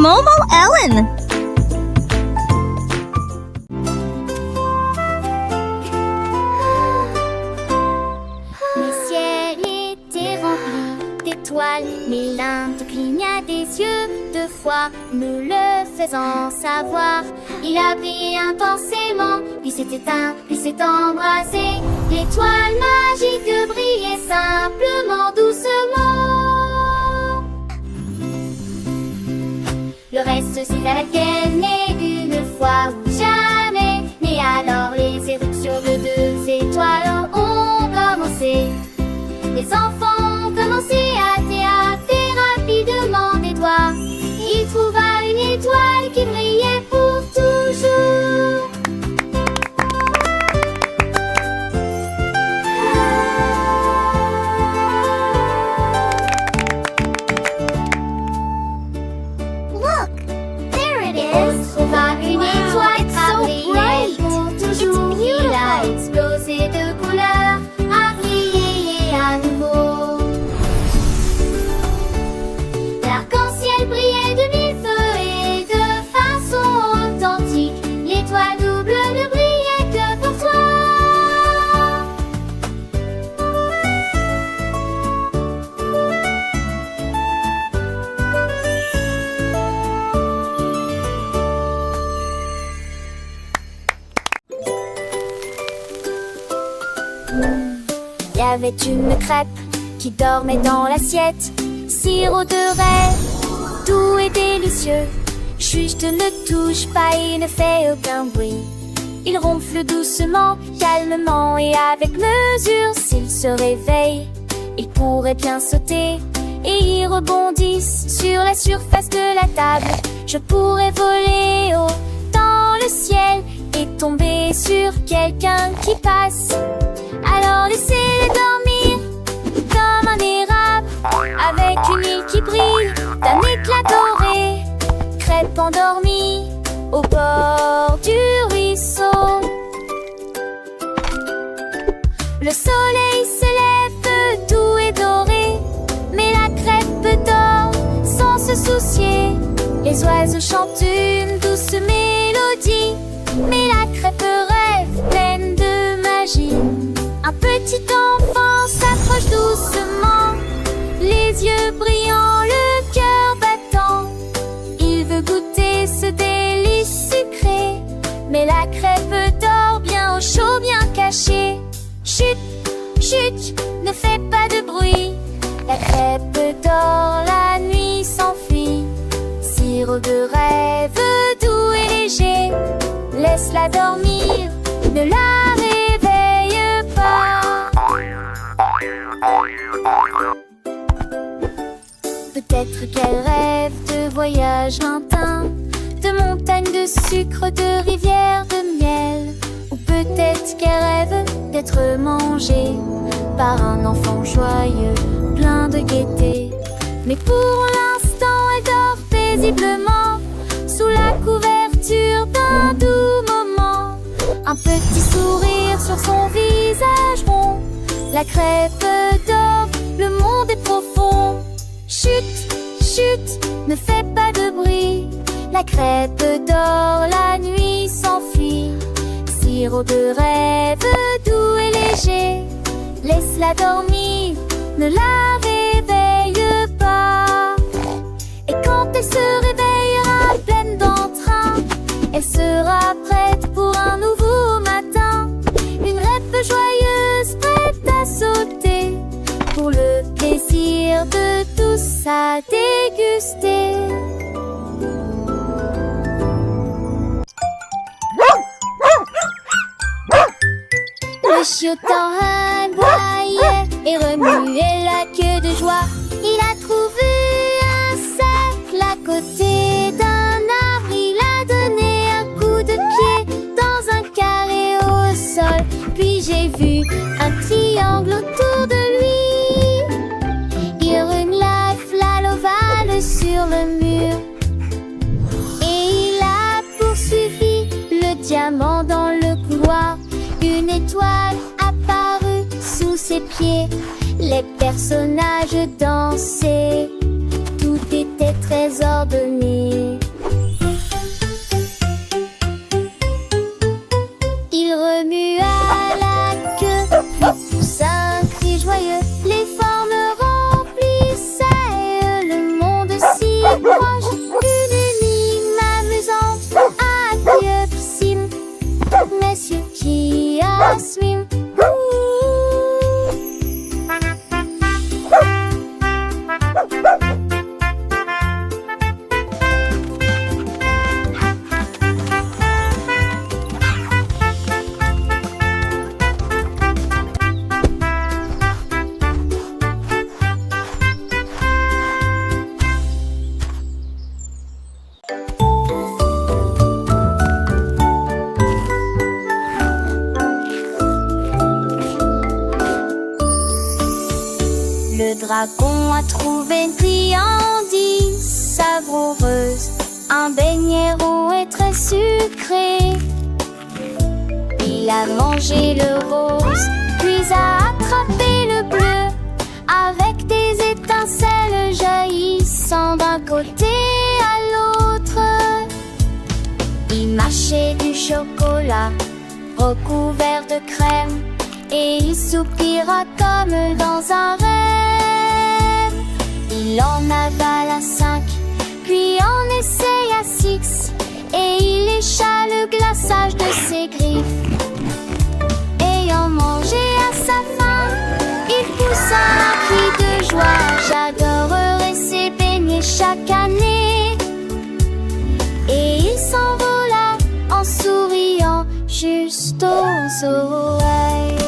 Momo Ellen. Le ciel était rempli d'étoiles, mais l'un te cligna des yeux deux fois, me le faisant savoir. Il a brillé intensément, puis s'est éteint, puis s'est embrasé. L'étoile magique brillait simplement, doucement. Le reste c'est à laquelle n'est une fois ou jamais. Mais alors les éruptions de deux étoiles ont commencé. Les enfants ont commencé à théâtrer rapidement des doigts. Il trouva une étoile qui brillait pour toujours. Look, there it is. Il trouva une étoile qui brillait pour toujours. Il a explosé de couleurs, a brillé à nouveau. L'arc-en-ciel brillait de mille feux et de façon authentique. L'étoile double ne brillait que pour toi. Il y avait une crêpe qui dormait dans l'assiette. Sirop de rêve, doux et délicieux. Juste ne touche pas, il ne fait aucun bruit. Il ronfle doucement, calmement et avec mesure. S'il se réveille, il pourrait bien sauter et il rebondisse sur la surface de la table. Je pourrais voler haut dans le ciel et tomber sur quelqu'un qui passe. Alors laissez-les dormir comme un érable, avec une île qui brille d'un éclat doré. Crêpe endormie au bord du ruisseau. Le soleil se lève doux et doré, mais la crêpe dort sans se soucier. Les oiseaux chantent une douce mélodie, mais la crêpe rêve pleine de magie. Un petit enfant s'approche doucement, les yeux brillants, le cœur battant. Il veut goûter ce délice sucré, mais la crêpe dort bien au chaud, bien cachée. Chut, chut, ne fais pas de bruit. La crêpe dort, la nuit s'enfuit. Sirop de rêve doux et léger, laisse-la dormir, ne la réveille pas. Peut-être qu'elle rêve de voyages lointains, de montagnes de sucre, de rivières de miel. Ou peut-être qu'elle rêve d'être mangée par un enfant joyeux, plein de gaieté. Mais pour l'instant elle dort paisiblement, sous la couverture d'un doux moment. Un petit sourire sur son visage rond. La crêpe dort, le monde est profond. Chut, chut, ne fais pas de bruit. La crêpe dort, la nuit s'enfuit. Sirop de rêve doux et léger, laisse-la dormir, ne la réveille pas. Et quand elle se réveillera pleine d'entrain, elle sera prête pour un nouveau matin. Une crêpe joyeuse prête à sauter, pour le plaisir de tous à déguster. Le chiotin aboyait et remuait la queue de joie. Il a trouvé un cercle à côté d'un arbre. Il a donné un coup de pied dans un carré au sol. Puis j'ai vu un triangle autour de lui. Il renifla l'ovale sur le mur. Et il a poursuivi le diamant dans le couloir. Une étoile apparut sous ses pieds. Les personnages dansaient. Tout était très ordonné. Il a mangé le rose, puis a attrapé le bleu, avec des étincelles jaillissant d'un côté à l'autre. Il mâchait du chocolat recouvert de crème, et il soupira comme dans un rêve. Il en avala 5, puis en essaya 6, et il lécha le glaçage de ses griffes. Ayant mangé à sa faim, il poussa un cri de joie. J'adorerais ces beignets chaque année. Et il s'envola en souriant jusqu'au soleil.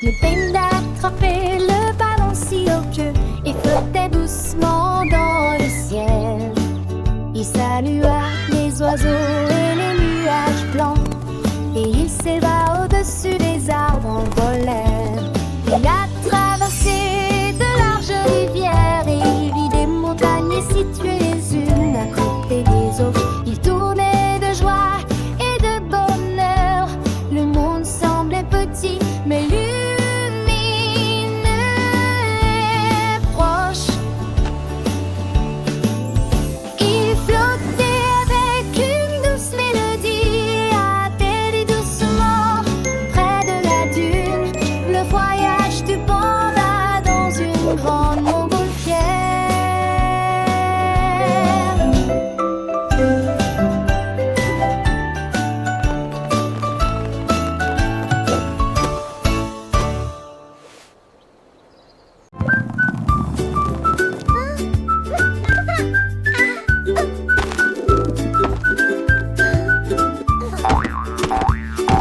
Le panda attrapait le ballon si haut que il flottait doucement dans le ciel. Il salua les oiseaux et les nuages blancs, et il s'éleva au-dessus des arbres en volèrent. Il a traversé de larges rivières et il vit des montagnes situées les unes à côté des autres. Il tournait de joie et de bonheur. Le monde semblait petit, mais lui grande montgolfière.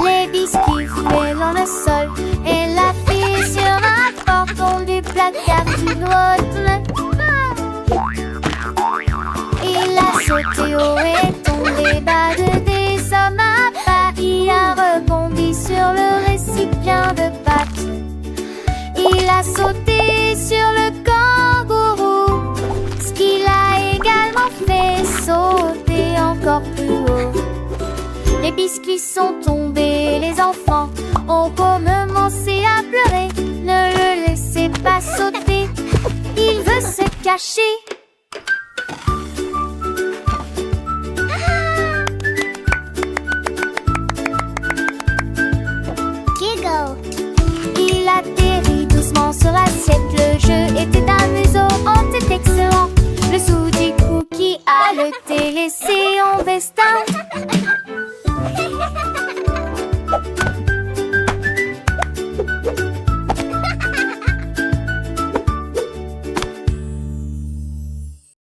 Les biscuits foulés dans le sol, et la fille sur un porton du placard du doigt. Il a sauté haut et tombé bas de des hommes à pas. Il a rebondi sur le récipient de pâtes. Il a sauté sur le kangourou, ce qui l'a également fait sauter encore plus haut. Les biscuits sont tombés, les enfants ont commencé à pleurer. Ne le laissez pas sauter, il veut se cacher.